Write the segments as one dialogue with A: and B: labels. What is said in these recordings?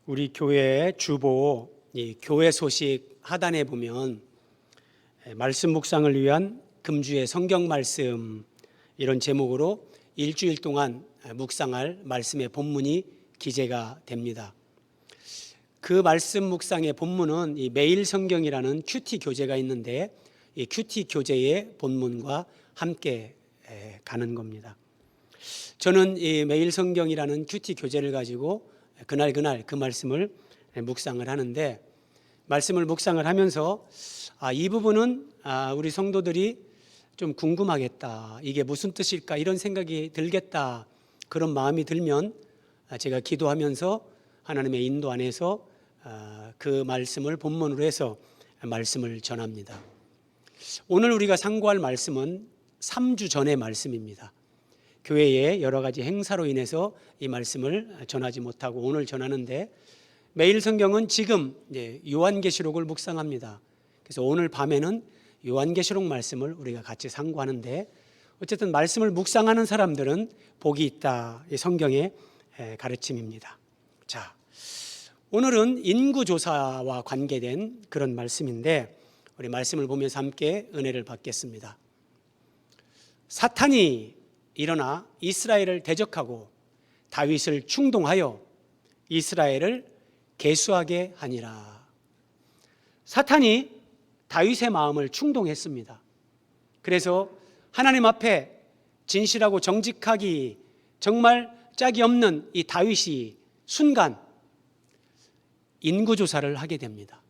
A: 우리 교회 주보 이 교회 소식 하단에 보면 말씀 묵상을 위한 금주의 성경 말씀 이런 제목으로 일주일 동안 묵상할 말씀의 본문이 기재가 됩니다. 그 말씀 묵상의 본문은 이 매일 성경이라는 큐티 교재가 있는데 이 큐티 교재의 본문과 함께 가는 겁니다. 저는 이 매일 성경이라는 큐티 교재를 가지고 그날 그 말씀을 묵상을 하는데, 말씀을 묵상을 하면서 이 부분은 우리 성도들이 좀 궁금하겠다, 이게 무슨 뜻일까 이런 생각이 들겠다, 그런 마음이 들면 제가 기도하면서 하나님의 인도 안에서 그 말씀을 본문으로 해서 말씀을 전합니다. 오늘 우리가 상고할 말씀은 3주 전의 말씀입니다. 교회의 여러 가지 행사로 인해서 이 말씀을 전하지 못하고 오늘 전하는데, 매일 성경은 지금 요한계시록을 묵상합니다. 그래서 오늘 밤에는 요한계시록 말씀을 우리가 같이 상고하는데, 어쨌든 말씀을 묵상하는 사람들은 복이 있다, 이 성경의 가르침입니다. 자, 오늘은 인구조사와 관계된 그런 말씀인데, 우리 말씀을 보면서 함께 은혜를 받겠습니다. 사탄이 일어나 이스라엘을 대적하고 다윗을 충동하여 이스라엘을 계수하게 하니라. 사탄이 다윗의 마음을 충동했습니다. 그래서 하나님 앞에 진실하고 정직하기 정말 짝이 없는 이 다윗이 순간 인구조사를 하게 됩니다.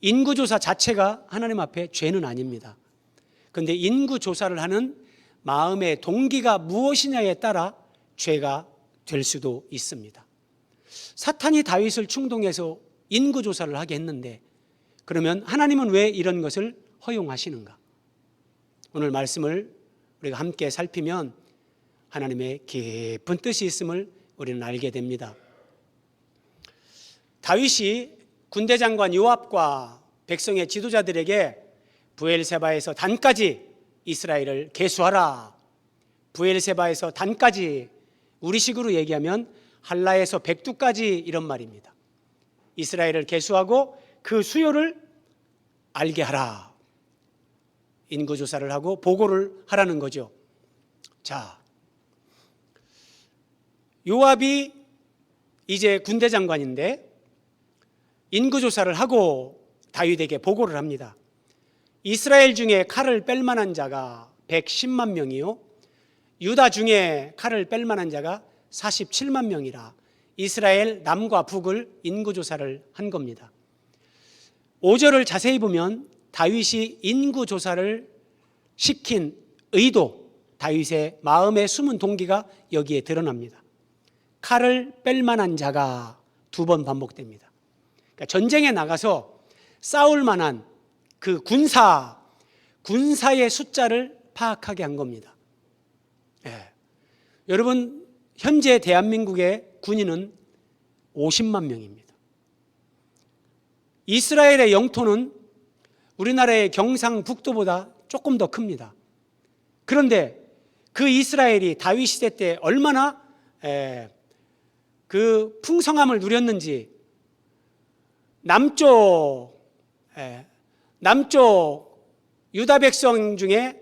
A: 인구조사 자체가 하나님 앞에 죄는 아닙니다. 그런데 인구조사를 하는 마음의 동기가 무엇이냐에 따라 죄가 될 수도 있습니다. 사탄이 다윗을 충동해서 인구조사를 하게 했는데, 그러면 하나님은 왜 이런 것을 허용하시는가? 오늘 말씀을 우리가 함께 살피면 하나님의 깊은 뜻이 있음을 우리는 알게 됩니다. 다윗이 군대 장관 요압과 백성의 지도자들에게 브엘세바에서 단까지 이스라엘을 계수하라, 브엘세바에서 단까지, 우리식으로 얘기하면 할라에서 백두까지, 이런 말입니다. 이스라엘을 계수하고 그 수요를 알게 하라, 인구조사를 하고 보고를 하라는 거죠. 자, 요압이 이제 군대 장관인데 인구조사를 하고 다윗에게 보고를 합니다. 이스라엘 중에 칼을 뺄 만한 자가 110만 명이요, 유다 중에 칼을 뺄 만한 자가 47만 명이라 이스라엘 남과 북을 인구조사를 한 겁니다. 5절을 자세히 보면 다윗이 인구조사를 시킨 의도, 다윗의 마음에 숨은 동기가 여기에 드러납니다. 칼을 뺄 만한 자가 2번 반복됩니다. 그러니까 전쟁에 나가서 싸울 만한 그 군사의 숫자를 파악하게 한 겁니다. 여러분, 현재 대한민국의 군인은 50만 명입니다. 이스라엘의 영토는 우리나라의 경상북도보다 조금 더 큽니다. 그런데 그 이스라엘이 다윗 시대 때 얼마나 그 풍성함을 누렸는지, 남쪽 유다 백성 중에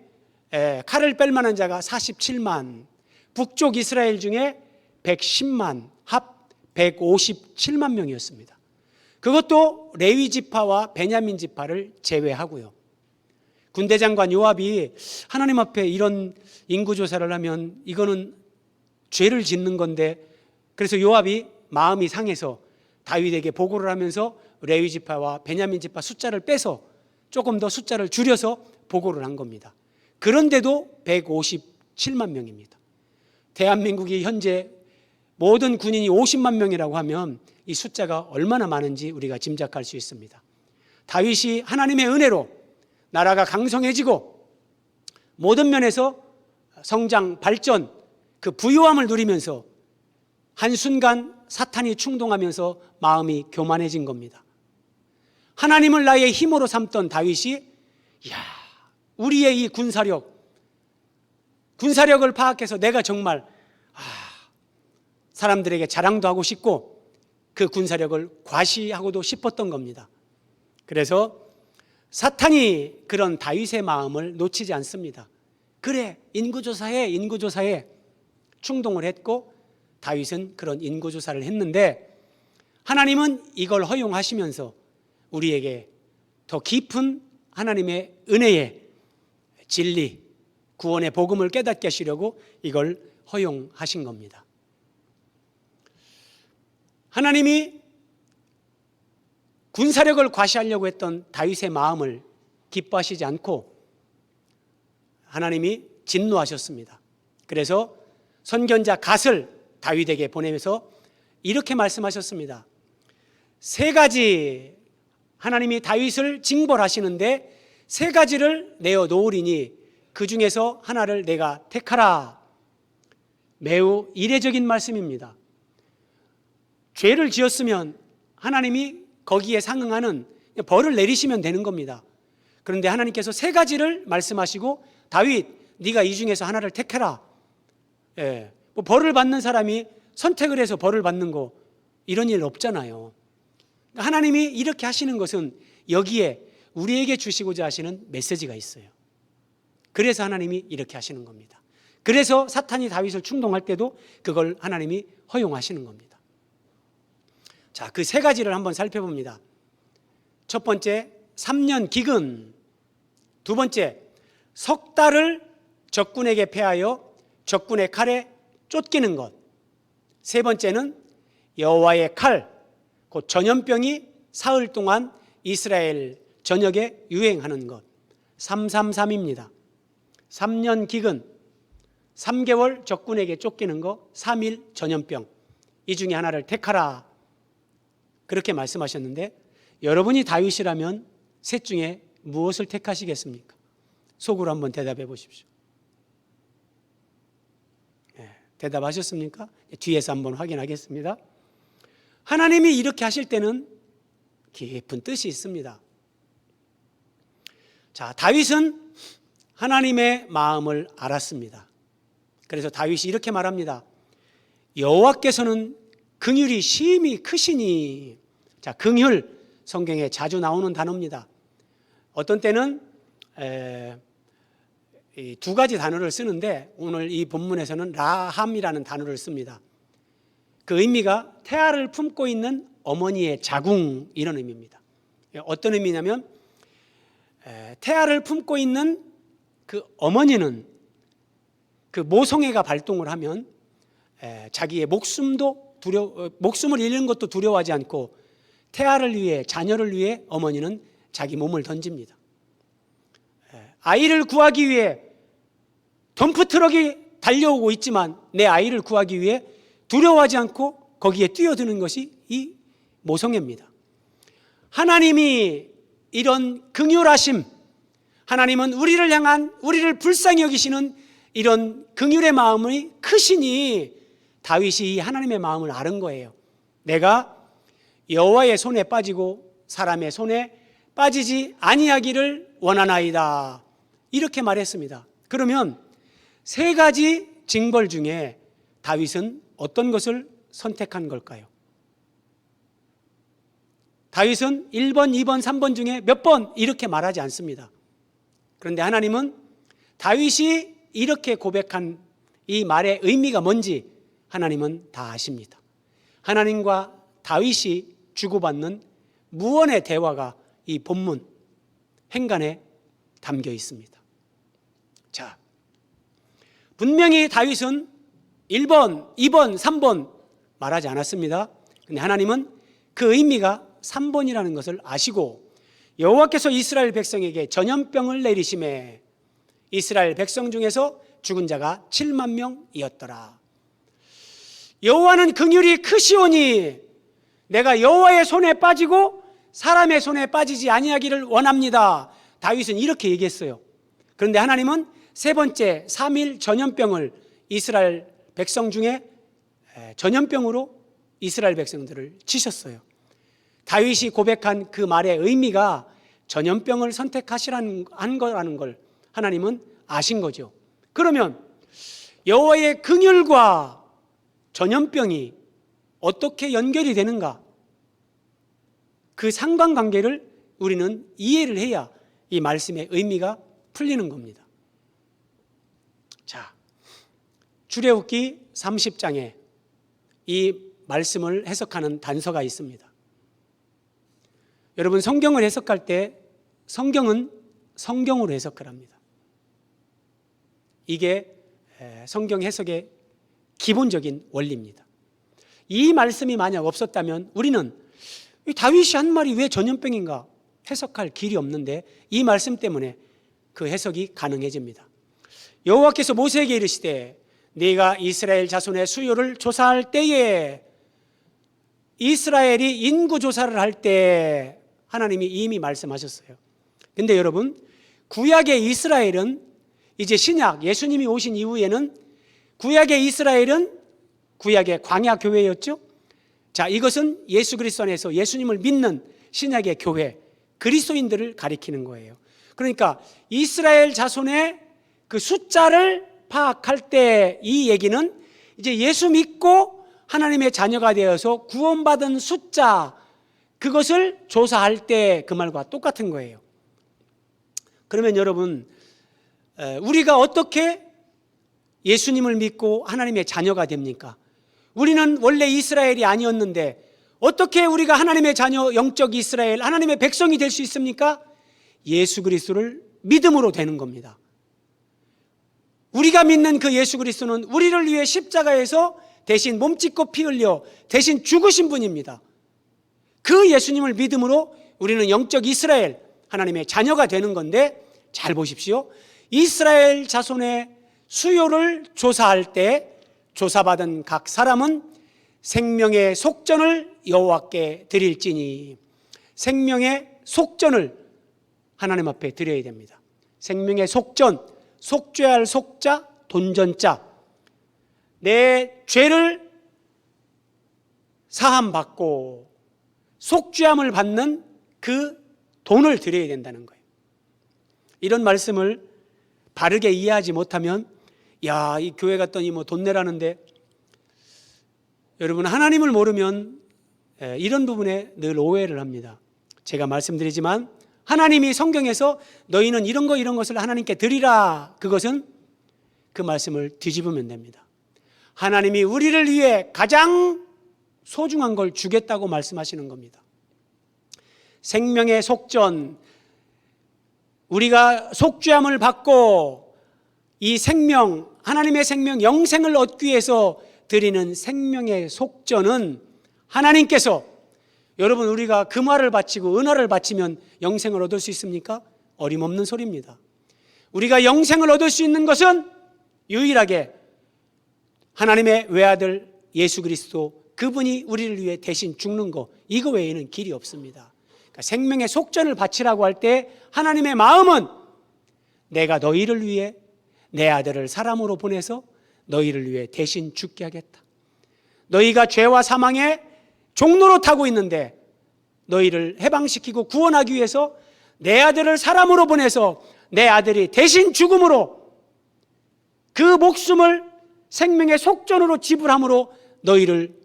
A: 칼을 뺄 만한 자가 47만, 북쪽 이스라엘 중에 110만, 합 157만 명이었습니다. 그것도 레위 지파와 베냐민 지파를 제외하고요. 군대 장관 요압이 하나님 앞에 이런 인구조사를 하면 이거는 죄를 짓는 건데, 그래서 요압이 마음이 상해서 다윗에게 보고를 하면서 레위 지파와 베냐민 지파 숫자를 빼서 조금 더 숫자를 줄여서 보고를 한 겁니다. 그런데도 157만 명입니다. 대한민국이 현재 모든 군인이 50만 명이라고 하면 이 숫자가 얼마나 많은지 우리가 짐작할 수 있습니다. 다윗이 하나님의 은혜로 나라가 강성해지고 모든 면에서 성장, 발전, 그 부유함을 누리면서 한순간 사탄이 충동하면서 마음이 교만해진 겁니다. 하나님을 나의 힘으로 삼던 다윗이 우리의 이 군사력을 파악해서 내가 정말 사람들에게 자랑도 하고 싶고 그 군사력을 과시하고도 싶었던 겁니다. 그래서 사탄이 그런 다윗의 마음을 놓치지 않습니다. 그래, 인구조사에 충동을 했고 다윗은 그런 인구조사를 했는데 하나님은 이걸 허용하시면서 우리에게 더 깊은 하나님의 은혜의 진리, 구원의 복음을 깨닫게 하시려고 이걸 허용하신 겁니다. 하나님이 군사력을 과시하려고 했던 다윗의 마음을 기뻐하시지 않고 하나님이 진노하셨습니다. 그래서 선견자 갓을 다윗에게 보내면서 이렇게 말씀하셨습니다. 세 가지, 하나님이 다윗을 징벌하시는데 세 가지를 내어 놓으리니 그 중에서 하나를 내가 택하라. 매우 이례적인 말씀입니다. 죄를 지었으면 하나님이 거기에 상응하는 벌을 내리시면 되는 겁니다. 그런데 하나님께서 세 가지를 말씀하시고 다윗, 네가 이 중에서 하나를 택해라. 뭐 벌을 받는 사람이 선택을 해서 벌을 받는 거 이런 일 없잖아요. 하나님이 이렇게 하시는 것은 여기에 우리에게 주시고자 하시는 메시지가 있어요. 그래서 하나님이 이렇게 하시는 겁니다. 그래서 사탄이 다윗을 충동할 때도 그걸 하나님이 허용하시는 겁니다. 자, 그 세 가지를 한번 살펴봅니다. 첫 번째, 3년 기근. 두 번째, 석 달을 적군에게 패하여 적군의 칼에 쫓기는 것. 세 번째는 여호와의 칼, 곧 전염병이 사흘 동안 이스라엘 전역에 유행하는 것. 333입니다. 3년 기근, 3개월 적군에게 쫓기는 것, 3일 전염병. 이 중에 하나를 택하라. 그렇게 말씀하셨는데 여러분이 다윗이라면 셋 중에 무엇을 택하시겠습니까? 속으로 한번 대답해 보십시오. 대답하셨습니까? 뒤에서 한번 확인하겠습니다. 하나님이 이렇게 하실 때는 깊은 뜻이 있습니다. 자, 다윗은 하나님의 마음을 알았습니다. 그래서 다윗이 이렇게 말합니다. 여호와께서는 긍휼이 심히 크시니. 자, 긍휼, 성경에 자주 나오는 단어입니다. 어떤 때는 이 두 가지 단어를 쓰는데 오늘 이 본문에서는 라함이라는 단어를 씁니다. 그 의미가 태아를 품고 있는 어머니의 자궁, 이런 의미입니다. 어떤 의미냐면 태아를 품고 있는 그 어머니는 그 모성애가 발동을 하면 자기의 목숨을 잃는 것도 두려워하지 않고 태아를 위해, 자녀를 위해 어머니는 자기 몸을 던집니다. 아이를 구하기 위해 덤프트럭이 달려오고 있지만 내 아이를 구하기 위해 두려워하지 않고 거기에 뛰어드는 것이 이 모성애입니다. 하나님이 이런 긍휼하심, 하나님은 우리를 향한, 우리를 불쌍히 여기시는 이런 긍휼의 마음이 크시니 다윗이 이 하나님의 마음을 아는 거예요. 내가 여호와의 손에 빠지고 사람의 손에 빠지지 아니하기를 원하나이다. 이렇게 말했습니다. 그러면 세 가지 징벌 중에 다윗은 어떤 것을 선택한 걸까요? 다윗은 1번, 2번, 3번 중에 몇 번 이렇게 말하지 않습니다. 그런데 하나님은 다윗이 이렇게 고백한 이 말의 의미가 뭔지 하나님은 다 아십니다. 하나님과 다윗이 주고받는 무언의 대화가 이 본문 행간에 담겨 있습니다. 자, 분명히 다윗은 1번, 2번, 3번 말하지 않았습니다. 그런데 하나님은 그 의미가 3번이라는 것을 아시고 여호와께서 이스라엘 백성에게 전염병을 내리심에 이스라엘 백성 중에서 죽은 자가 7만 명이었더라. 여호와는 긍휼이 크시오니 내가 여호와의 손에 빠지고 사람의 손에 빠지지 아니하기를 원합니다. 다윗은 이렇게 얘기했어요. 그런데 하나님은 세 번째 3일 전염병을 이스라엘 백성 중에 전염병으로 이스라엘 백성들을 치셨어요. 다윗이 고백한 그 말의 의미가 전염병을 선택하시라는 거라는 걸 하나님은 아신 거죠. 그러면 여호와의 긍휼과 전염병이 어떻게 연결이 되는가? 그 상관관계를 우리는 이해를 해야 이 말씀의 의미가 풀리는 겁니다. 자, 출애굽기 30장에 이 말씀을 해석하는 단서가 있습니다. 여러분, 성경을 해석할 때 성경은 성경으로 해석을 합니다. 이게 성경 해석의 기본적인 원리입니다. 이 말씀이 만약 없었다면 우리는 다윗이 한 말이 왜 전염병인가 해석할 길이 없는데 이 말씀 때문에 그 해석이 가능해집니다. 여호와께서 모세에게 이르시되 네가 이스라엘 자손의 수요를 조사할 때에, 이스라엘이 인구 조사를 할 때 하나님이 이미 말씀하셨어요. 근데 여러분, 구약의 이스라엘은 이제 신약 예수님이 오신 이후에는 구약의 이스라엘은 구약의 광야 교회였죠. 자, 이것은 예수 그리스도 안에서 예수님을 믿는 신약의 교회, 그리스도인들을 가리키는 거예요. 그러니까 이스라엘 자손의 그 숫자를 파악할 때 이 얘기는 이제 예수 믿고 하나님의 자녀가 되어서 구원받은 숫자, 그것을 조사할 때 그 말과 똑같은 거예요. 그러면 여러분, 우리가 어떻게 예수님을 믿고 하나님의 자녀가 됩니까? 우리는 원래 이스라엘이 아니었는데 어떻게 우리가 하나님의 자녀, 영적 이스라엘, 하나님의 백성이 될 수 있습니까? 예수 그리스도를 믿음으로 되는 겁니다. 우리가 믿는 그 예수 그리스도는 우리를 위해 십자가에서 대신 몸짓고 피 흘려 대신 죽으신 분입니다. 그 예수님을 믿음으로 우리는 영적 이스라엘, 하나님의 자녀가 되는 건데, 잘 보십시오. 이스라엘 자손의 수요를 조사할 때 조사받은 각 사람은 생명의 속전을 여호와께 드릴지니, 생명의 속전을 하나님 앞에 드려야 됩니다. 생명의 속전, 속죄할 속자, 돈전자, 내 죄를 사함받고 속죄함을 받는 그 돈을 드려야 된다는 거예요. 이런 말씀을 바르게 이해하지 못하면, 야, 이 교회 갔더니 뭐 돈 내라는데, 여러분, 하나님을 모르면 이런 부분에 늘 오해를 합니다. 제가 말씀드리지만 하나님이 성경에서 너희는 이런 것을 하나님께 드리라, 그것은 그 말씀을 뒤집으면 됩니다. 하나님이 우리를 위해 가장 소중한 걸 주겠다고 말씀하시는 겁니다. 생명의 속전, 우리가 속죄함을 받고 이 생명, 하나님의 생명, 영생을 얻기 위해서 드리는 생명의 속전은 하나님께서, 여러분, 우리가 금화를 바치고 은화를 바치면 영생을 얻을 수 있습니까? 어림없는 소리입니다. 우리가 영생을 얻을 수 있는 것은 유일하게 하나님의 외아들 예수 그리스도, 그분이 우리를 위해 대신 죽는 거, 이거 외에는 길이 없습니다. 그러니까 생명의 속전을 바치라고 할 때 하나님의 마음은 내가 너희를 위해 내 아들을 사람으로 보내서 너희를 위해 대신 죽게 하겠다. 너희가 죄와 사망의 종로로 타고 있는데 너희를 해방시키고 구원하기 위해서 내 아들을 사람으로 보내서 내 아들이 대신 죽음으로 그 목숨을 생명의 속전으로 지불함으로 너희를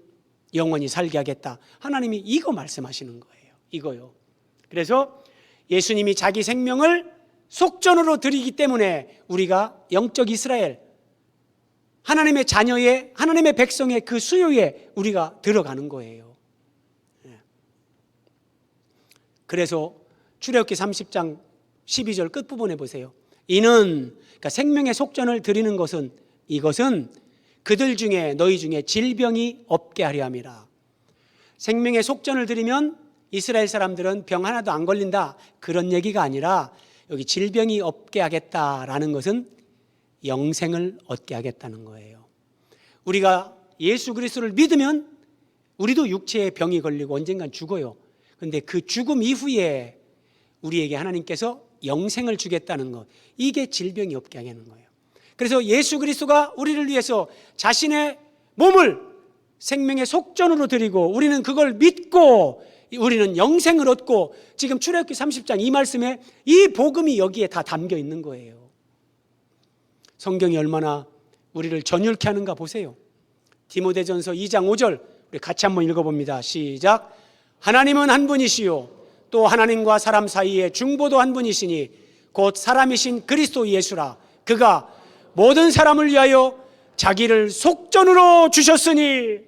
A: 영원히 살게 하겠다. 하나님이 이거 말씀하시는 거예요. 이거요. 그래서 예수님이 자기 생명을 속전으로 드리기 때문에 우리가 영적 이스라엘, 하나님의 자녀의, 하나님의 백성의 그 수요에 우리가 들어가는 거예요. 그래서 출애굽기 30장 12절 끝부분에 보세요. 이는, 그러니까 생명의 속전을 드리는 것은, 이것은 그들 중에, 너희 중에 질병이 없게 하려 함이라. 생명의 속전을 드리면 이스라엘 사람들은 병 하나도 안 걸린다, 그런 얘기가 아니라 여기 질병이 없게 하겠다라는 것은 영생을 얻게 하겠다는 거예요. 우리가 예수 그리스도를 믿으면 우리도 육체에 병이 걸리고 언젠간 죽어요. 그런데 그 죽음 이후에 우리에게 하나님께서 영생을 주겠다는 것, 이게 질병이 없게 하는 거예요. 그래서 예수 그리스도가 우리를 위해서 자신의 몸을 생명의 속전으로 드리고 우리는 그걸 믿고 우리는 영생을 얻고, 지금 출애굽기 30장 이 말씀에 이 복음이 여기에 다 담겨 있는 거예요. 성경이 얼마나 우리를 전율케 하는가 보세요. 디모데전서 2장 5절 우리 같이 한번 읽어봅니다. 시작. 하나님은 한 분이시요 또 하나님과 사람 사이에 중보도 한 분이시니 곧 사람이신 그리스도 예수라. 그가 모든 사람을 위하여 자기를 속전으로 주셨으니.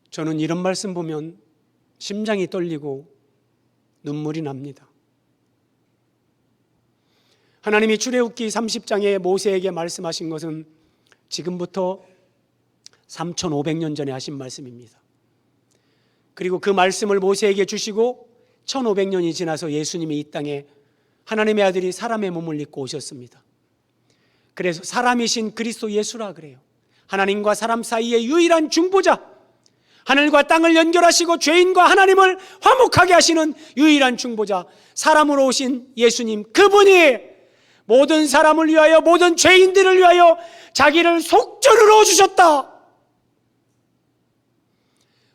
A: 저는 이런 말씀 보면 심장이 떨리고 눈물이 납니다. 하나님이 출애굽기 30장에 모세에게 말씀하신 것은 지금부터 3,500년 전에 하신 말씀입니다. 그리고 그 말씀을 모세에게 주시고 1,500년이 지나서 예수님이 이 땅에 하나님의 아들이 사람의 몸을 입고 오셨습니다. 그래서 사람이신 그리스도 예수라 그래요. 하나님과 사람 사이의 유일한 중보자, 하늘과 땅을 연결하시고 죄인과 하나님을 화목하게 하시는 유일한 중보자, 사람으로 오신 예수님, 그분이 모든 사람을 위하여, 모든 죄인들을 위하여 자기를 속전으로 주셨다.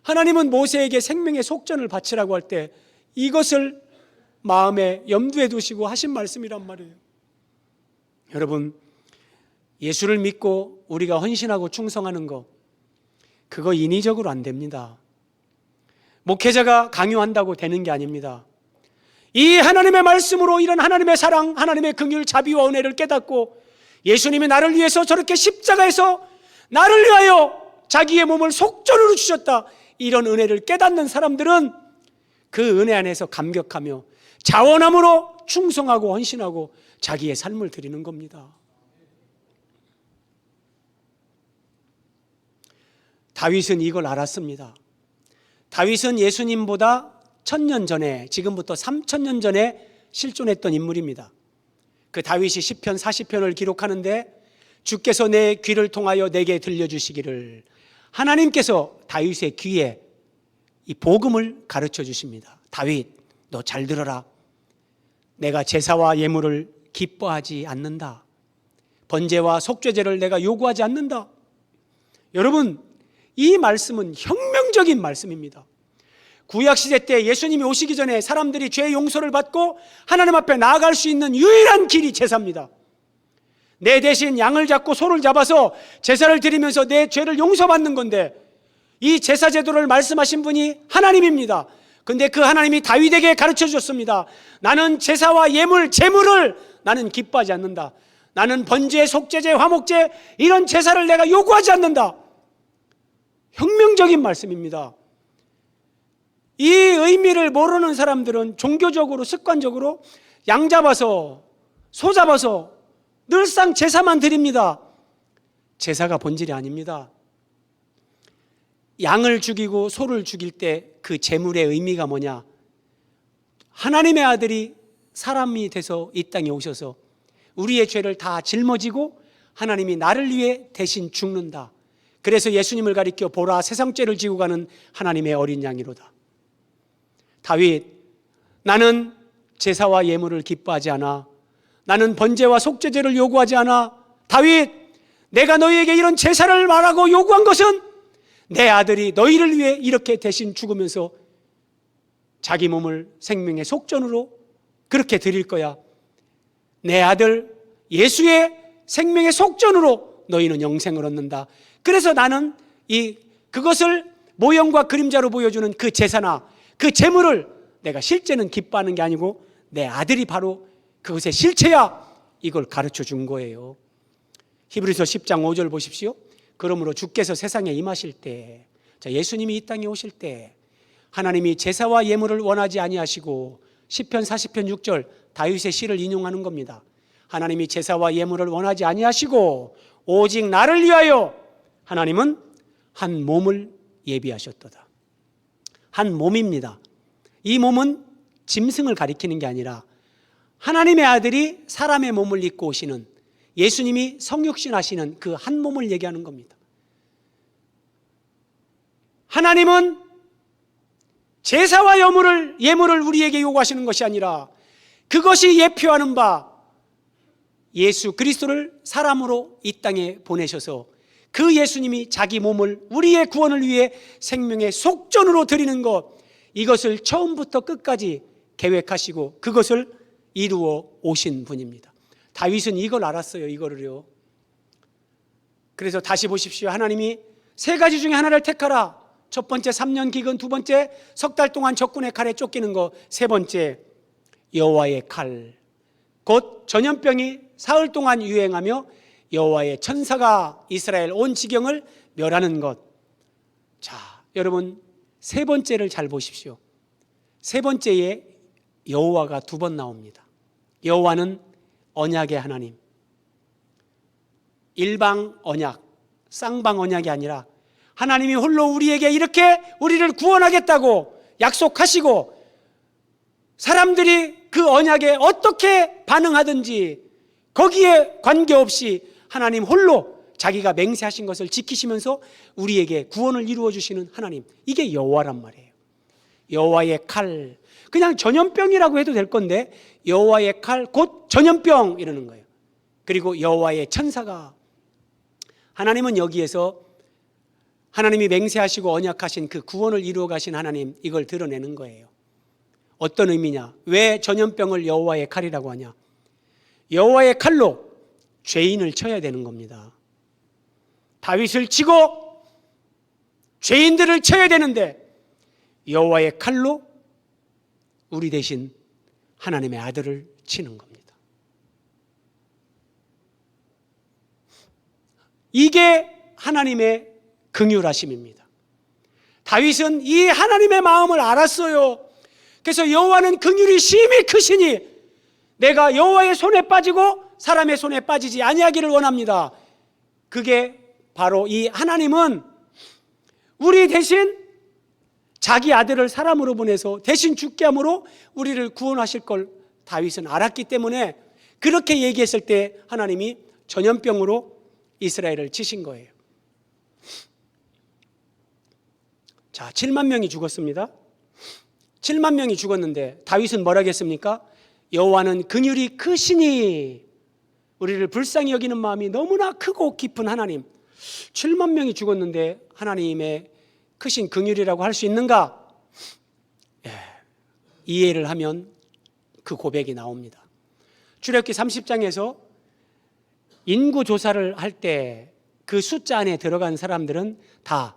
A: 하나님은 모세에게 생명의 속전을 바치라고 할 때 이것을 마음에 염두에 두시고 하신 말씀이란 말이에요. 여러분, 예수를 믿고 우리가 헌신하고 충성하는 거, 그거 인위적으로 안 됩니다. 목회자가 강요한다고 되는 게 아닙니다. 이 하나님의 말씀으로 이런 하나님의 사랑, 하나님의 긍휼, 자비와 은혜를 깨닫고 예수님이 나를 위해서 저렇게 십자가에서 나를 위하여 자기의 몸을 속전으로 주셨다, 이런 은혜를 깨닫는 사람들은 그 은혜 안에서 감격하며 자원함으로 충성하고 헌신하고 자기의 삶을 드리는 겁니다. 다윗은 이걸 알았습니다. 다윗은 예수님보다 1000년 전에, 지금부터 3000년 전에 실존했던 인물입니다. 그 다윗이 시편 40편을 기록하는데 주께서 내 귀를 통하여 내게 들려주시기를, 하나님께서 다윗의 귀에 이 복음을 가르쳐 주십니다. 다윗, 너 잘 들어라. 내가 제사와 예물을 기뻐하지 않는다. 번제와 속죄제를 내가 요구하지 않는다. 여러분, 이 말씀은 혁명적인 말씀입니다. 구약시대 때 예수님이 오시기 전에 사람들이 죄 용서를 받고 하나님 앞에 나아갈 수 있는 유일한 길이 제사입니다. 내 대신 양을 잡고 소를 잡아서 제사를 드리면서 내 죄를 용서받는 건데, 이 제사 제도를 말씀하신 분이 하나님입니다. 근데 그 하나님이 다윗에게 가르쳐 주셨습니다. 나는 제사와 예물, 제물을 나는 기뻐하지 않는다. 나는 번제, 속죄제, 화목제, 이런 제사를 내가 요구하지 않는다. 혁명적인 말씀입니다. 이 의미를 모르는 사람들은 종교적으로, 습관적으로 양 잡아서, 소 잡아서 늘상 제사만 드립니다. 제사가 본질이 아닙니다. 양을 죽이고 소를 죽일 때 그 제물의 의미가 뭐냐? 하나님의 아들이 사람이 돼서 이 땅에 오셔서 우리의 죄를 다 짊어지고 하나님이 나를 위해 대신 죽는다. 그래서 예수님을 가리켜 보라, 세상 죄를 지고 가는 하나님의 어린 양이로다. 다윗, 나는 제사와 예물을 기뻐하지 않아. 나는 번제와 속죄제를 요구하지 않아. 다윗, 내가 너희에게 이런 제사를 말하고 요구한 것은 내 아들이 너희를 위해 이렇게 대신 죽으면서 자기 몸을 생명의 속전으로 그렇게 드릴 거야. 내 아들 예수의 생명의 속전으로 너희는 영생을 얻는다. 그래서 나는 그것을 모형과 그림자로 보여주는 그 제사나 그 제물을 내가 실제는 기뻐하는 게 아니고 내 아들이 바로 그것의 실체야, 이걸 가르쳐 준 거예요. 히브리서 10장 5절 보십시오. 그러므로 주께서 세상에 임하실 때, 예수님이 이 땅에 오실 때 하나님이 제사와 예물을 원하지 아니하시고, 시편 40편 6절 다윗의 시를 인용하는 겁니다. 하나님이 제사와 예물을 원하지 아니하시고 오직 나를 위하여 하나님은 한 몸을 예비하셨도다. 한 몸입니다. 이 몸은 짐승을 가리키는 게 아니라 하나님의 아들이 사람의 몸을 입고 오시는, 예수님이 성육신 하시는 그 한 몸을 얘기하는 겁니다. 하나님은 제사와 예물을 우리에게 요구하시는 것이 아니라 그것이 예표하는 바 예수 그리스도를 사람으로 이 땅에 보내셔서 그 예수님이 자기 몸을 우리의 구원을 위해 생명의 속전으로 드리는 것, 이것을 처음부터 끝까지 계획하시고 그것을 이루어 오신 분입니다. 다윗은 이걸 알았어요. 이거를요. 그래서 다시 보십시오. 하나님이 세 가지 중에 하나를 택하라. 첫 번째 3년 기근, 두 번째 석 달 동안 적군의 칼에 쫓기는 것, 세 번째 여호와의 칼, 곧 전염병이 사흘 동안 유행하며 여호와의 천사가 이스라엘 온 지경을 멸하는 것. 자, 여러분 세 번째를 잘 보십시오. 세 번째에 여호와가 두 번 나옵니다. 여호와는 언약의 하나님, 일방 언약, 쌍방 언약이 아니라 하나님이 홀로 우리에게 이렇게 우리를 구원하겠다고 약속하시고, 사람들이 그 언약에 어떻게 반응하든지 거기에 관계없이 하나님 홀로 자기가 맹세하신 것을 지키시면서 우리에게 구원을 이루어 주시는 하나님, 이게 여호와란 말이에요. 여호와의 칼, 그냥 전염병이라고 해도 될 건데 여호와의 칼, 곧 전염병 이러는 거예요. 그리고 여호와의 천사가, 하나님은 여기에서 하나님이 맹세하시고 언약하신 그 구원을 이루어 가신 하나님, 이걸 드러내는 거예요. 어떤 의미냐? 왜 전염병을 여호와의 칼이라고 하냐? 여호와의 칼로 죄인을 쳐야 되는 겁니다. 다윗을 치고 죄인들을 쳐야 되는데 여호와의 칼로 우리 대신 하나님의 아들을 치는 겁니다. 이게 하나님의 긍휼하심입니다. 다윗은 이 하나님의 마음을 알았어요. 그래서 여호와는 긍휼이 심히 크시니 내가 여호와의 손에 빠지고 사람의 손에 빠지지 아니하기를 원합니다. 그게 바로 이 하나님은 우리 대신 자기 아들을 사람으로 보내서 대신 죽게 함으로 우리를 구원하실 걸 다윗은 알았기 때문에 그렇게 얘기했을 때 하나님이 전염병으로 이스라엘을 치신 거예요. 자, 7만 명이 죽었습니다. 7만 명이 죽었는데 다윗은 뭐라고 했습니까? 여호와는 긍휼이 크시니, 우리를 불쌍히 여기는 마음이 너무나 크고 깊은 하나님. 7만 명이 죽었는데 하나님의 크신 긍휼이라고 할 수 있는가? 이해를 하면 그 고백이 나옵니다. 출애굽기 30장에서 인구 조사를 할 때 그 숫자 안에 들어간 사람들은 다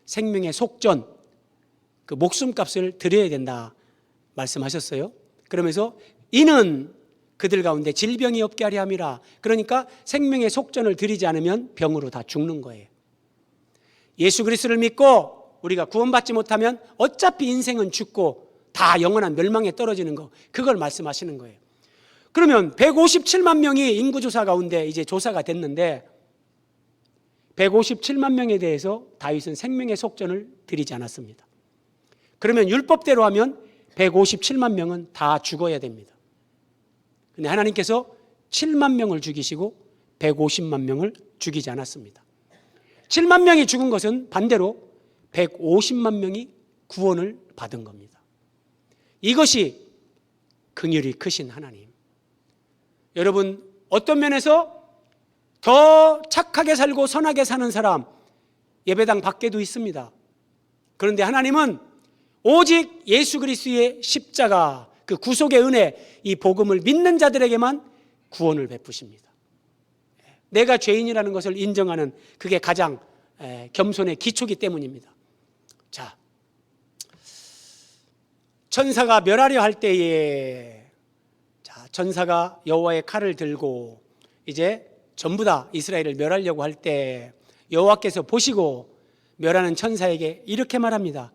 A: 생명의 속전, 그 목숨값을 드려야 된다 말씀하셨어요. 그러면서 이는 그들 가운데 질병이 없게 하려 함이라. 그러니까 생명의 속전을 드리지 않으면 병으로 다 죽는 거예요. 예수 그리스도를 믿고 우리가 구원받지 못하면 어차피 인생은 죽고 다 영원한 멸망에 떨어지는 거, 그걸 말씀하시는 거예요. 그러면 157만 명이 인구조사 가운데 이제 조사가 됐는데 157만 명에 대해서 다윗은 생명의 속전을 드리지 않았습니다. 그러면 율법대로 하면 157만 명은 다 죽어야 됩니다. 그런데 하나님께서 7만 명을 죽이시고 150만 명을 죽이지 않았습니다. 7만 명이 죽은 것은 반대로 150만 명이 구원을 받은 겁니다. 이것이 긍휼이 크신 하나님. 여러분, 어떤 면에서 더 착하게 살고 선하게 사는 사람 예배당 밖에도 있습니다. 그런데 하나님은 오직 예수 그리스도의 십자가, 그 구속의 은혜, 이 복음을 믿는 자들에게만 구원을 베푸십니다. 내가 죄인이라는 것을 인정하는, 그게 가장 겸손의 기초기 때문입니다. 자, 천사가 멸하려 할 때에, 자, 천사가 여호와의 칼을 들고 이제 전부 다 이스라엘을 멸하려고 할 때 여호와께서 보시고 멸하는 천사에게 이렇게 말합니다.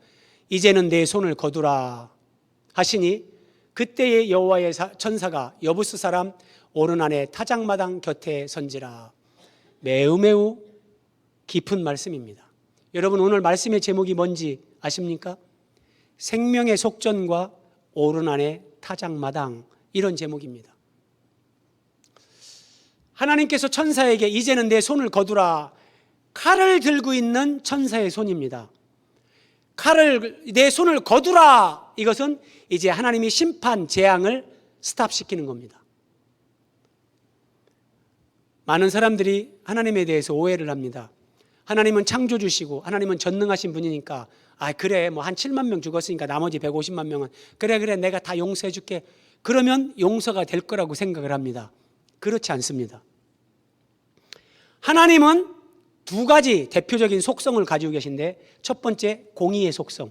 A: 이제는 내 손을 거두라 하시니 그때의 여호와의 천사가 여부스 사람 오르난의 타작마당 곁에 선지라. 매우 깊은 말씀입니다. 여러분, 오늘 말씀의 제목이 뭔지 아십니까? 생명의 속전과 오르난의 타작마당, 이런 제목입니다. 하나님께서 천사에게 이제는 내 손을 거두라. 칼을 들고 있는 천사의 손입니다. 내 손을 거두라. 이것은 이제 하나님이 심판, 재앙을 스탑시키는 겁니다. 많은 사람들이 하나님에 대해서 오해를 합니다. 하나님은 창조주시고 하나님은 전능하신 분이니까 그래 뭐 한 7만 명 죽었으니까 나머지 150만 명은 그래 내가 다 용서해 줄게, 그러면 용서가 될 거라고 생각을 합니다. 그렇지 않습니다. 하나님은 두 가지 대표적인 속성을 가지고 계신데, 첫 번째 공의의 속성.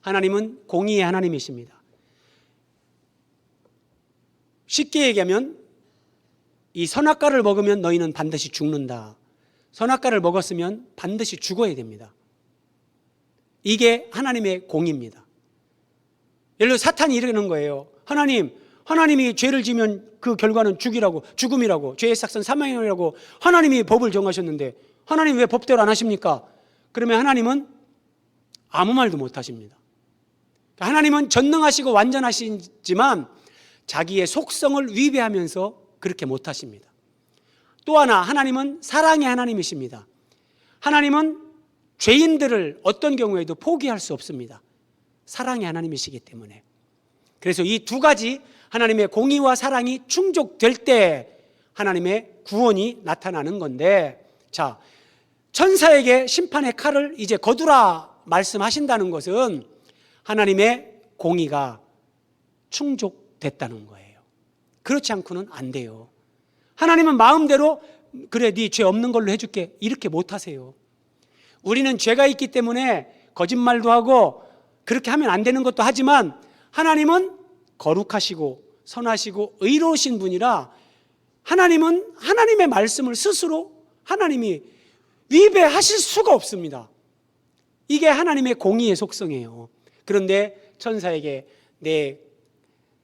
A: 하나님은 공의의 하나님이십니다. 쉽게 얘기하면 이 선악과를 먹으면 너희는 반드시 죽는다. 선악과를 먹었으면 반드시 죽어야 됩니다. 이게 하나님의 공의입니다. 예를 들어 사탄이 이러는 거예요. 하나님이 죄를 지면 그 결과는 죽음이라고, 죄의 삭은 사망이라고 하나님이 법을 정하셨는데 하나님 왜 법대로 안 하십니까? 그러면 하나님은 아무 말도 못 하십니다. 하나님은 전능하시고 완전하시지만 자기의 속성을 위배하면서 그렇게 못 하십니다. 또 하나, 하나님은 사랑의 하나님이십니다. 하나님은 죄인들을 어떤 경우에도 포기할 수 없습니다. 사랑의 하나님이시기 때문에. 그래서 이 두 가지 하나님의 공의와 사랑이 충족될 때 하나님의 구원이 나타나는 건데, 자, 천사에게 심판의 칼을 이제 거두라 말씀하신다는 것은 하나님의 공의가 충족됐다는 거예요. 그렇지 않고는 안 돼요. 하나님은 마음대로 그래 네 죄 없는 걸로 해줄게 이렇게 못하세요. 우리는 죄가 있기 때문에 거짓말도 하고 그렇게 하면 안 되는 것도 하지만, 하나님은 거룩하시고 선하시고 의로우신 분이라 하나님은 하나님의 말씀을 스스로 하나님이 위배하실 수가 없습니다. 이게 하나님의 공의의 속성이에요. 그런데 천사에게 내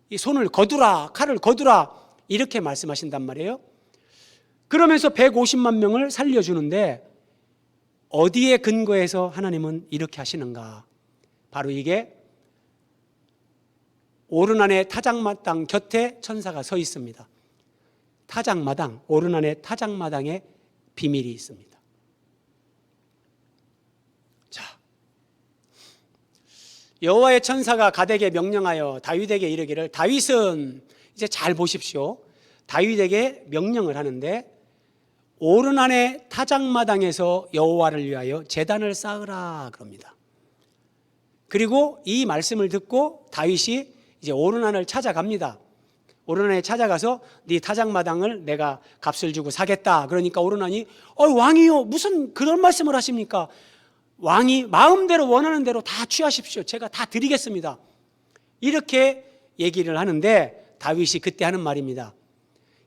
A: 이 손을 거두라, 칼을 거두라 이렇게 말씀하신단 말이에요. 그러면서 150만 명을 살려주는데 어디에 근거해서 하나님은 이렇게 하시는가? 바로 이게 오르난의 타작마당 곁에 천사가 서 있습니다. 타작마당, 오르난의 타작마당에 비밀이 있습니다. 자, 여호와의 천사가 갓에게 명령하여 다윗에게 이르기를, 다윗은 이제 잘 보십시오. 다윗에게 명령을 하는데 오르난의 타작마당에서 여호와를 위하여 제단을 쌓으라 그럽니다. 그리고 이 말씀을 듣고 다윗이 이제 오르난을 찾아갑니다. 오르난에 찾아가서 네 타작마당을 내가 값을 주고 사겠다. 그러니까 오르난이 왕이요 무슨 그런 말씀을 하십니까? 왕이 마음대로 원하는 대로 다 취하십시오. 제가 다 드리겠습니다. 이렇게 얘기를 하는데 다윗이 그때 하는 말입니다.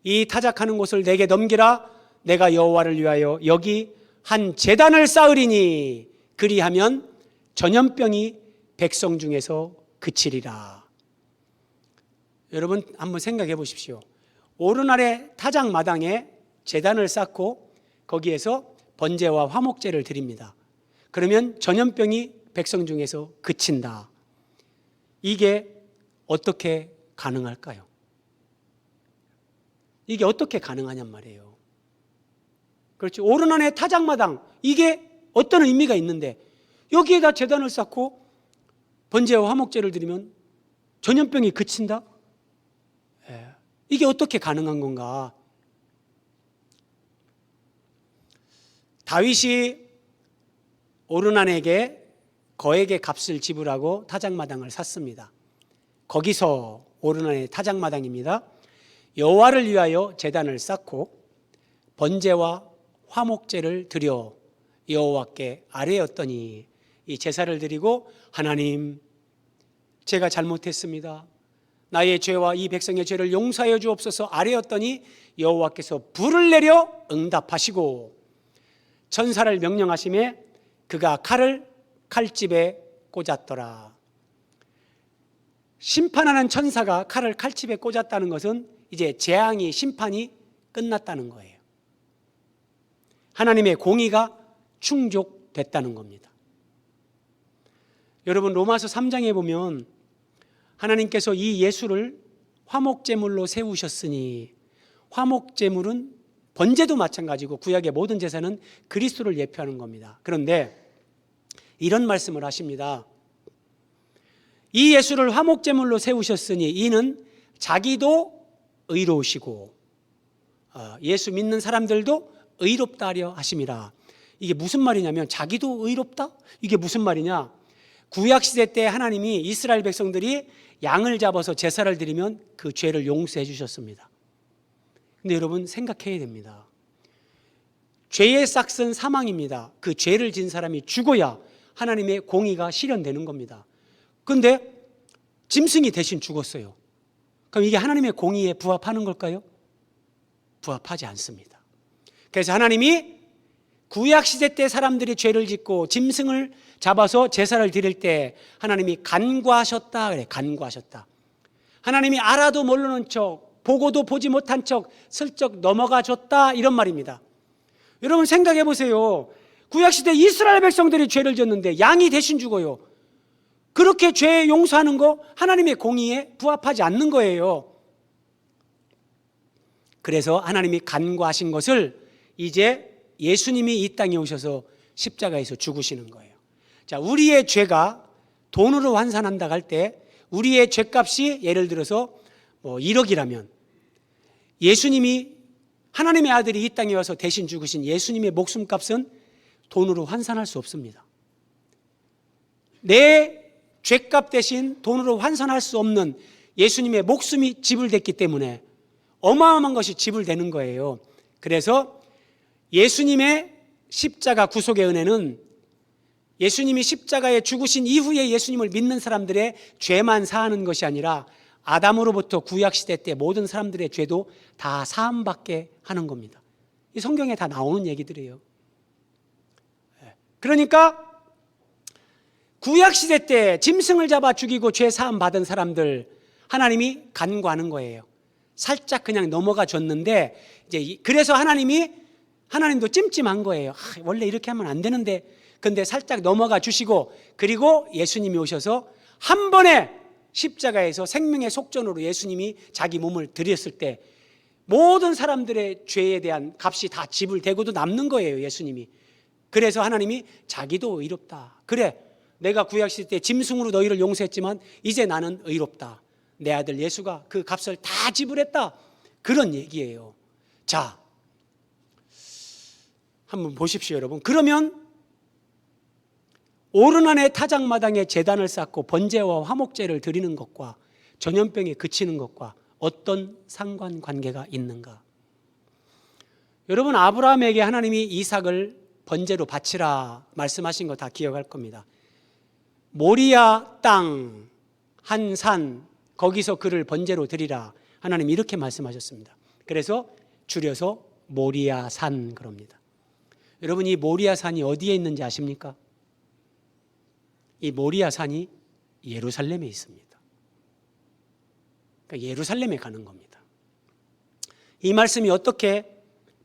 A: 이 타작하는 곳을 내게 넘기라. 내가 여호와를 위하여 여기 한 제단을 쌓으리니 그리하면 전염병이 백성 중에서 그치리라. 여러분 한번 생각해 보십시오. 오르날의 타작마당에 제단을 쌓고 거기에서 번제와 화목제를 드립니다. 그러면 전염병이 백성 중에서 그친다. 이게 어떻게 가능할까요? 이게 어떻게 가능하냔 말이에요. 그렇지. 오르난의 타작마당, 이게 어떤 의미가 있는데 여기에다 제단을 쌓고 번제와 화목제를 드리면 전염병이 그친다? 이게 어떻게 가능한 건가? 다윗이 오르난에게 거액의 값을 지불하고 타작마당을 샀습니다. 거기서 오르난의 타작마당입니다. 여호와를 위하여 제단을 쌓고 번제와 화목제를 드려 여호와께 아뢰었더니, 이 제사를 드리고 하나님 제가 잘못했습니다. 나의 죄와 이 백성의 죄를 용서하여 주옵소서 아뢰었더니 여호와께서 불을 내려 응답하시고 천사를 명령하심에 그가 칼을 칼집에 꽂았더라. 심판하는 천사가 칼을 칼집에 꽂았다는 것은 이제 재앙이, 심판이 끝났다는 거예요. 하나님의 공의가 충족됐다는 겁니다. 여러분 로마서 3장에 보면 하나님께서 이 예수를 화목제물로 세우셨으니, 화목제물은 번제도 마찬가지고 구약의 모든 제사는 그리스도를 예표하는 겁니다. 그런데 이런 말씀을 하십니다. 이 예수를 화목제물로 세우셨으니 이는 자기도 의로우시고 예수 믿는 사람들도 의롭다 하려 하심이라. 이게 무슨 말이냐면, 자기도 의롭다? 이게 무슨 말이냐? 구약시대 때 하나님이 이스라엘 백성들이 양을 잡아서 제사를 드리면 그 죄를 용서해 주셨습니다. 근데 여러분 생각해야 됩니다. 죄의 싹은 사망입니다. 그 죄를 진 사람이 죽어야 하나님의 공의가 실현되는 겁니다. 그런데 짐승이 대신 죽었어요. 그럼 이게 하나님의 공의에 부합하는 걸까요? 부합하지 않습니다. 그래서 하나님이 구약시대 때 사람들이 죄를 짓고 짐승을 잡아서 제사를 드릴 때 하나님이 간구하셨다 그래. 간구하셨다. 하나님이 알아도 모르는 척, 보고도 보지 못한 척 슬쩍 넘어가 줬다, 이런 말입니다. 여러분 생각해 보세요. 구약시대 이스라엘 백성들이 죄를 졌는데 양이 대신 죽어요. 그렇게 죄 용서하는 거 하나님의 공의에 부합하지 않는 거예요. 그래서 하나님이 간구하신 것을 이제 예수님이 이 땅에 오셔서 십자가에서 죽으시는 거예요. 자, 우리의 죄가 돈으로 환산한다 할 때 우리의 죄값이 예를 들어서 1억이라면 예수님이, 하나님의 아들이 이 땅에 와서 대신 죽으신 예수님의 목숨값은 돈으로 환산할 수 없습니다. 내 죄값 대신 돈으로 환산할 수 없는 예수님의 목숨이 지불됐기 때문에 어마어마한 것이 지불되는 거예요. 그래서 예수님의 십자가 구속의 은혜는 예수님이 십자가에 죽으신 이후에 예수님을 믿는 사람들의 죄만 사하는 것이 아니라 아담으로부터 구약시대 때 모든 사람들의 죄도 다 사함받게 하는 겁니다. 이 성경에 다 나오는 얘기들이에요. 그러니까 구약시대 때 짐승을 잡아 죽이고 죄 사함 받은 사람들 하나님이 간구하는 거예요. 살짝 그냥 넘어가 줬는데 이제 그래서 하나님도 찜찜한 거예요. 원래 이렇게 하면 안 되는데, 근데 살짝 넘어가 주시고, 그리고 예수님이 오셔서 한 번에 십자가에서 생명의 속전으로 예수님이 자기 몸을 드렸을 때 모든 사람들의 죄에 대한 값이 다 지불되고도 남는 거예요, 예수님이. 그래서 하나님이 자기도 의롭다. 그래, 내가 구약시대 때 짐승으로 너희를 용서했지만 이제 나는 의롭다. 내 아들 예수가 그 값을 다 지불했다. 그런 얘기예요. 자, 한번 보십시오, 여러분. 그러면 오르난의 타작마당에 제단을 쌓고 번제와 화목제를 드리는 것과 전염병에 그치는 것과 어떤 상관관계가 있는가? 여러분, 아브라함에게 하나님이 이삭을 번제로 바치라 말씀하신 거 다 기억할 겁니다. 모리아 땅 한 산, 거기서 그를 번제로 드리라, 하나님 이렇게 말씀하셨습니다. 그래서 줄여서 모리아 산 그럽니다. 여러분, 이 모리아 산이 어디에 있는지 아십니까? 이 모리아 산이 예루살렘에 있습니다. 그러니까 예루살렘에 가는 겁니다. 이 말씀이 어떻게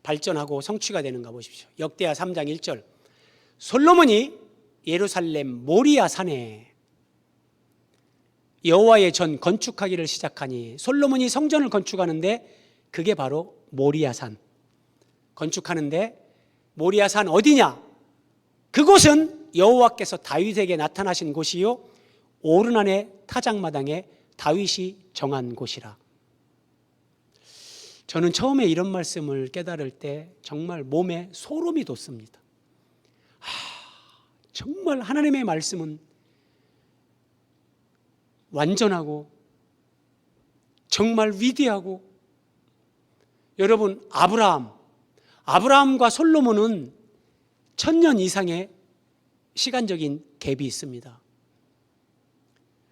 A: 발전하고 성취가 되는가 보십시오. 역대하 3장 1절, 솔로몬이 예루살렘 모리아 산에 여호와의 전 건축하기를 시작하니, 솔로몬이 성전을 건축하는데 그게 바로 모리아 산 건축하는데, 모리아 산 어디냐? 그곳은 여호와께서 다윗에게 나타나신 곳이요 오르난의 타작마당에 다윗이 정한 곳이라. 저는 처음에 이런 말씀을 깨달을 때 정말 몸에 소름이 돋습니다. 정말 하나님의 말씀은 완전하고 정말 위대하고, 여러분, 아브라함과 솔로몬은 1000년 이상의 시간적인 갭이 있습니다.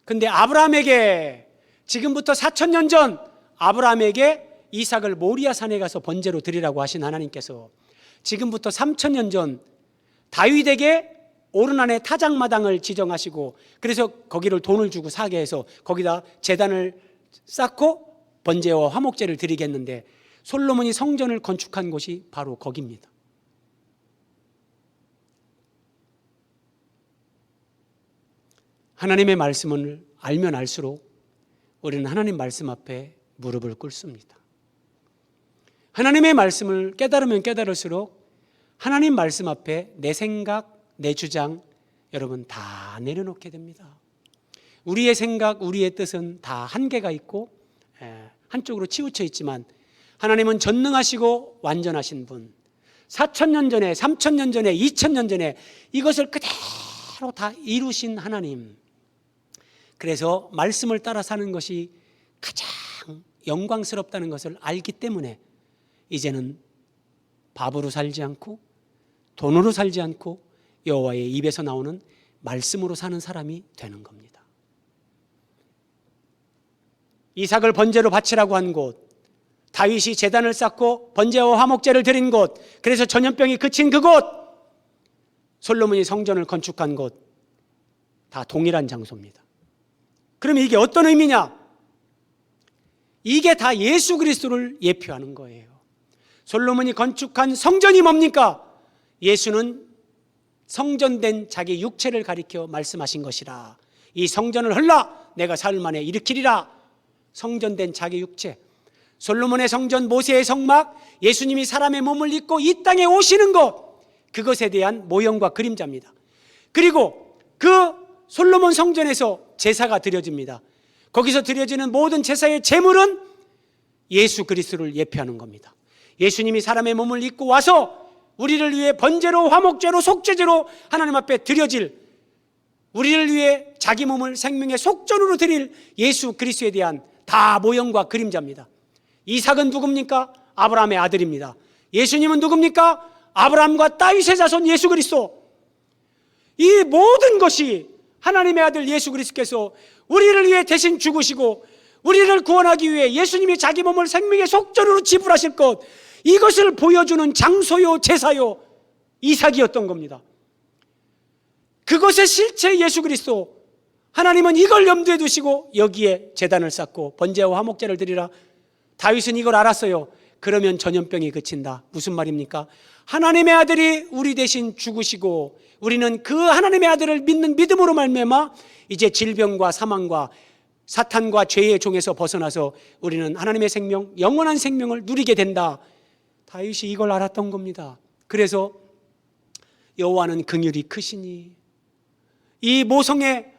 A: 그런데 아브라함에게 지금부터 4000년 전 아브라함에게 이삭을 모리아 산에 가서 번제로 드리라고 하신 하나님께서 지금부터 3000년 전 다윗에게 오르난의 타작마당을 지정하시고, 그래서 거기를 돈을 주고 사게 해서 거기다 제단을 쌓고 번제와 화목제를 드리겠는데, 솔로몬이 성전을 건축한 곳이 바로 거기입니다. 하나님의 말씀을 알면 알수록 우리는 하나님 말씀 앞에 무릎을 꿇습니다. 하나님의 말씀을 깨달으면 깨달을수록 하나님 말씀 앞에 내 생각, 내 주장, 여러분 다 내려놓게 됩니다. 우리의 생각, 우리의 뜻은 다 한계가 있고 한쪽으로 치우쳐 있지만, 하나님은 전능하시고 완전하신 분, 4000년 전에, 3000년 전에, 2000년 전에 이것을 그대로 다 이루신 하나님. 그래서 말씀을 따라 사는 것이 가장 영광스럽다는 것을 알기 때문에 이제는 밥으로 살지 않고 돈으로 살지 않고 여호와의 입에서 나오는 말씀으로 사는 사람이 되는 겁니다. 이삭을 번제로 바치라고 한 곳, 다윗이 제단을 쌓고 번제와 화목제를 드린 곳, 그래서 전염병이 그친 그곳, 솔로몬이 성전을 건축한 곳, 다 동일한 장소입니다. 그러면 이게 어떤 의미냐? 이게 다 예수 그리스도를 예표하는 거예요. 솔로몬이 건축한 성전이 뭡니까? 예수는 성전된 자기 육체를 가리켜 말씀하신 것이라. 이 성전을 헐라 내가 사흘 만에 일으키리라. 성전된 자기 육체, 솔로몬의 성전, 모세의 성막, 예수님이 사람의 몸을 입고 이 땅에 오시는 것, 그것에 대한 모형과 그림자입니다. 그리고 그 솔로몬 성전에서 제사가 드려집니다. 거기서 드려지는 모든 제사의 제물은 예수 그리스도를 예표하는 겁니다. 예수님이 사람의 몸을 입고 와서 우리를 위해 번제로, 화목제로, 속죄제로 하나님 앞에 드려질, 우리를 위해 자기 몸을 생명의 속전으로 드릴 예수 그리스도에 대한 다 모형과 그림자입니다. 이삭은 누굽니까? 아브라함의 아들입니다. 예수님은 누굽니까? 아브라함과 다윗의 자손 예수 그리스도. 이 모든 것이 하나님의 아들 예수 그리스도께서 우리를 위해 대신 죽으시고 우리를 구원하기 위해 예수님이 자기 몸을 생명의 속전으로 지불하실 것, 이것을 보여주는 장소요, 제사요, 이삭이었던 겁니다. 그것의 실체 예수 그리스도. 하나님은 이걸 염두에 두시고 여기에 제단을 쌓고 번제와 화목제를 드리라. 다윗은 이걸 알았어요. 그러면 전염병이 그친다. 무슨 말입니까? 하나님의 아들이 우리 대신 죽으시고 우리는 그 하나님의 아들을 믿는 믿음으로 말미암아 이제 질병과 사망과 사탄과 죄의 종에서 벗어나서 우리는 하나님의 생명, 영원한 생명을 누리게 된다. 다윗이 이걸 알았던 겁니다. 그래서 여호와는 긍휼이 크시니, 이 모성의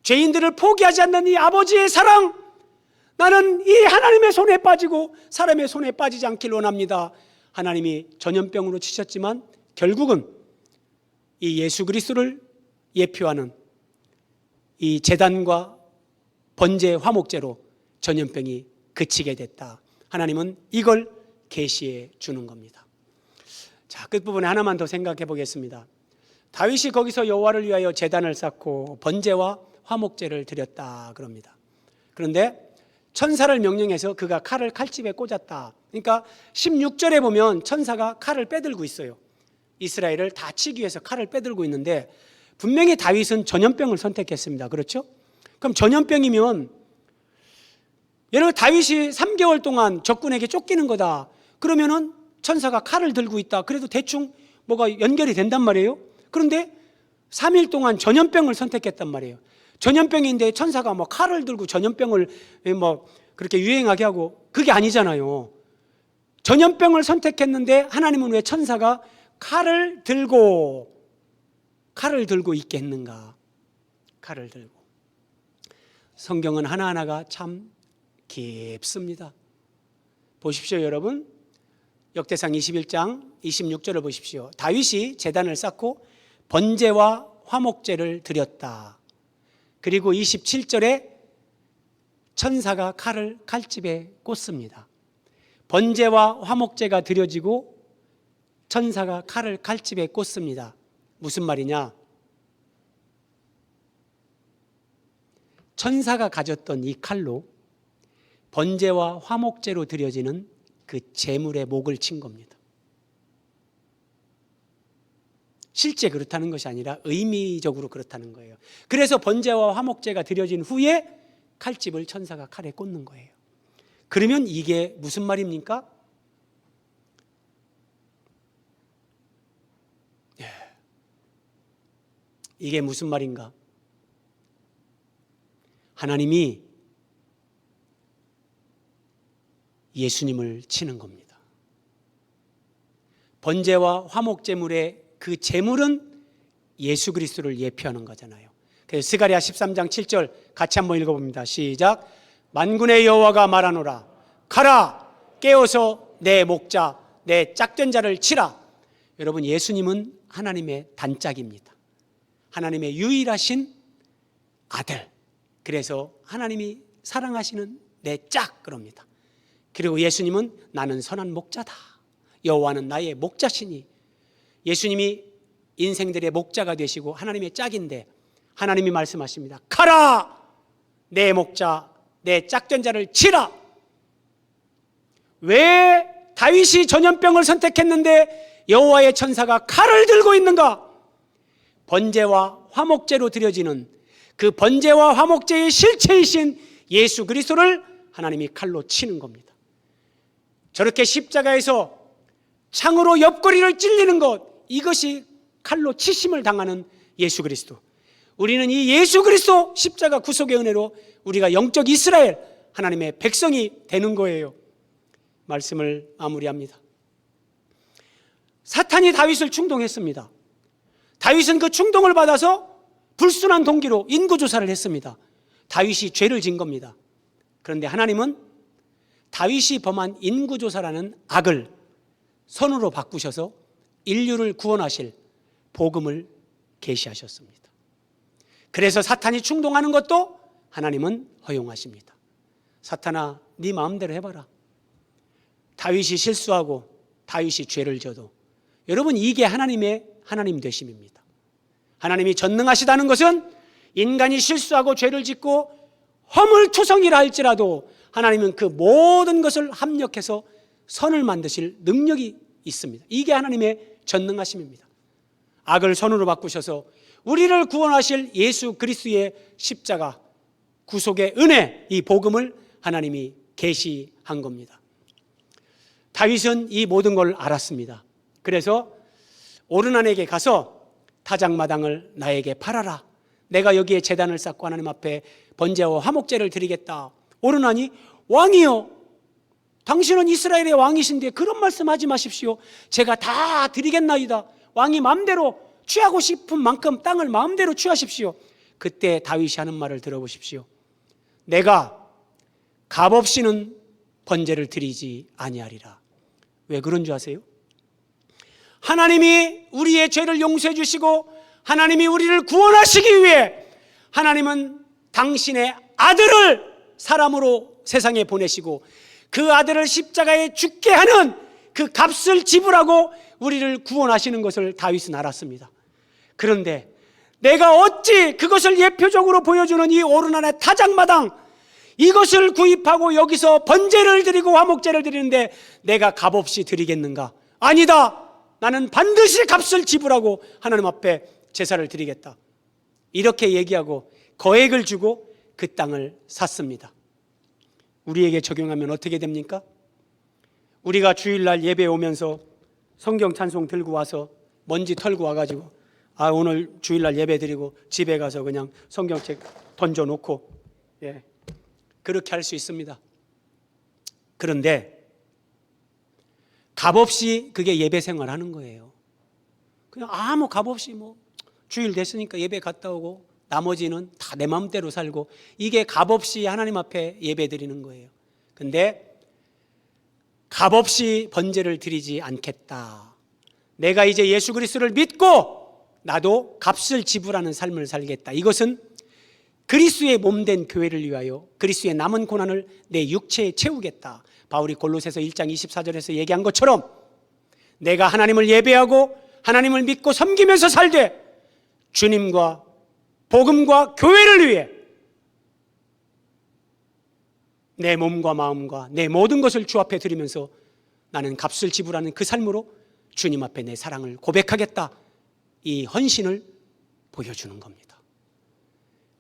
A: 죄인들을 포기하지 않는 이 아버지의 사랑, 나는 이 하나님의 손에 빠지고 사람의 손에 빠지지 않길 원합니다. 하나님이 전염병으로 치셨지만 결국은 이 예수 그리스도를 예표하는 이 제단과 번제, 화목제로 전염병이 그치게 됐다. 하나님은 이걸 계시해 주는 겁니다. 자, 끝부분에 하나만 더 생각해 보겠습니다. 다윗이 거기서 여호와를 위하여 제단을 쌓고 번제와 화목제를 드렸다 그럽니다. 그런데 천사를 명령해서 그가 칼을 칼집에 꽂았다. 그러니까 16절에 보면 천사가 칼을 빼들고 있어요. 이스라엘을 다 치기 위해서 칼을 빼들고 있는데 분명히 다윗은 전염병을 선택했습니다. 그렇죠? 그럼 전염병이면 예를 들어 다윗이 3개월 동안 적군에게 쫓기는 거다. 그러면은 천사가 칼을 들고 있다. 그래도 대충 뭐가 연결이 된단 말이에요. 그런데 3일 동안 전염병을 선택했단 말이에요. 전염병인데 천사가 뭐 칼을 들고 전염병을 뭐 그렇게 유행하게 하고, 그게 아니잖아요. 전염병을 선택했는데 하나님은 왜 천사가 칼을 들고 있게 했는가? 칼을 들고. 성경은 하나하나가 참 깊습니다. 보십시오, 여러분. 역대상 21장 26절을 보십시오. 다윗이 제단을 쌓고 번제와 화목제를 드렸다. 그리고 27절에 천사가 칼을 칼집에 꽂습니다. 번제와 화목제가 드려지고 천사가 칼을 칼집에 꽂습니다. 무슨 말이냐? 천사가 가졌던 이 칼로 번제와 화목제로 드려지는 그 제물의 목을 친 겁니다. 실제 그렇다는 것이 아니라 의미적으로 그렇다는 거예요. 그래서 번제와 화목제가 드려진 후에 칼집을 천사가 칼에 꽂는 거예요. 그러면 이게 무슨 말입니까? 이게 무슨 말인가? 하나님이 예수님을 치는 겁니다. 번제와 화목제물의 그 제물은 예수 그리스도를 예표하는 거잖아요. 그래서 스가랴 13장 7절 같이 한번 읽어봅니다. 시작. 만군의 여호와가 말하노라. 가라, 깨어서 내 목자, 내 짝된 자를 치라. 여러분, 예수님은 하나님의 단짝입니다. 하나님의 유일하신 아들. 그래서 하나님이 사랑하시는 내 짝 그럽니다. 그리고 예수님은 나는 선한 목자다. 여호와는 나의 목자시니. 예수님이 인생들의 목자가 되시고 하나님의 짝인데 하나님이 말씀하십니다. 가라, 내 목자, 내 짝된 자를 치라. 왜 다윗이 전염병을 선택했는데 여호와의 천사가 칼을 들고 있는가? 번제와 화목제로 드려지는 그 번제와 화목제의 실체이신 예수 그리스도를 하나님이 칼로 치는 겁니다. 저렇게 십자가에서 창으로 옆구리를 찔리는 것, 이것이 칼로 치심을 당하는 예수 그리스도. 우리는 이 예수 그리스도 십자가 구속의 은혜로 우리가 영적 이스라엘, 하나님의 백성이 되는 거예요. 말씀을 마무리합니다. 사탄이 다윗을 충동했습니다. 다윗은 그 충동을 받아서 불순한 동기로 인구조사를 했습니다. 다윗이 죄를 진 겁니다. 그런데 하나님은 다윗이 범한 인구조사라는 악을 선으로 바꾸셔서 인류를 구원하실 복음을 계시하셨습니다. 그래서 사탄이 충동하는 것도 하나님은 허용하십니다. 사탄아, 네 마음대로 해봐라. 다윗이 실수하고 다윗이 죄를 져도 여러분, 이게 하나님의 하나님 되심입니다. 하나님이 전능하시다는 것은 인간이 실수하고 죄를 짓고 허물투성이라 할지라도 하나님은 그 모든 것을 합력해서 선을 만드실 능력이 있습니다. 이게 하나님의 전능하심입니다. 악을 선으로 바꾸셔서 우리를 구원하실 예수 그리스도의 십자가 구속의 은혜, 이 복음을 하나님이 계시한 겁니다. 다윗은 이 모든 걸 알았습니다. 그래서 오르난에게 가서 타작마당을 나에게 팔아라. 내가 여기에 제단을 쌓고 하나님 앞에 번제와 화목제를 드리겠다. 오르난이, 왕이요, 당신은 이스라엘의 왕이신데 그런 말씀하지 마십시오. 제가 다 드리겠나이다. 왕이 마음대로 취하고 싶은 만큼 땅을 마음대로 취하십시오. 그때 다윗이 하는 말을 들어보십시오. 내가 값없이는 번제를 드리지 아니하리라. 왜 그런 줄 아세요? 하나님이 우리의 죄를 용서해 주시고 하나님이 우리를 구원하시기 위해 하나님은 당신의 아들을 사람으로 세상에 보내시고 그 아들을 십자가에 죽게 하는 그 값을 지불하고 우리를 구원하시는 것을 다윗은 알았습니다. 그런데 내가 어찌 그것을 예표적으로 보여주는 이 오르난의 타작마당, 이것을 구입하고 여기서 번제를 드리고 화목제를 드리는데 내가 값없이 드리겠는가? 아니다. 나는 반드시 값을 지불하고 하나님 앞에 제사를 드리겠다. 이렇게 얘기하고 거액을 주고 그 땅을 샀습니다. 우리에게 적용하면 어떻게 됩니까? 우리가 주일날 예배 오면서 성경 찬송 들고 와서 먼지 털고 와가지고 오늘 주일날 예배 드리고 집에 가서 그냥 성경책 던져놓고 그렇게 할 수 있습니다. 그런데 값없이 그게 예배 생활하는 거예요. 그냥 아무 값없이 주일 됐으니까 예배 갔다 오고 나머지는 다 내 마음대로 살고, 이게 값없이 하나님 앞에 예배 드리는 거예요. 근데 값없이 번제를 드리지 않겠다. 내가 이제 예수 그리스도를 믿고 나도 값을 지불하는 삶을 살겠다. 이것은 그리스도의 몸된 교회를 위하여 그리스도의 남은 고난을 내 육체에 채우겠다. 바울이 골로새서 1장 24절에서 얘기한 것처럼 내가 하나님을 예배하고 하나님을 믿고 섬기면서 살되 주님과 복음과 교회를 위해 내 몸과 마음과 내 모든 것을 주 앞에 드리면서 나는 값을 지불하는 그 삶으로 주님 앞에 내 사랑을 고백하겠다. 이 헌신을 보여주는 겁니다.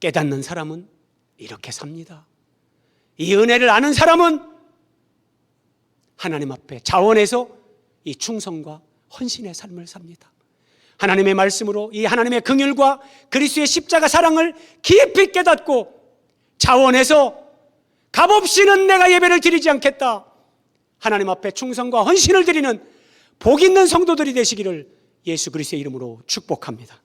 A: 깨닫는 사람은 이렇게 삽니다. 이 은혜를 아는 사람은 하나님 앞에 자원해서 이 충성과 헌신의 삶을 삽니다. 하나님의 말씀으로 이 하나님의 긍휼과 그리스도의 십자가 사랑을 깊이 깨닫고 자원해서 값없이는 내가 예배를 드리지 않겠다. 하나님 앞에 충성과 헌신을 드리는 복 있는 성도들이 되시기를 예수 그리스도의 이름으로 축복합니다.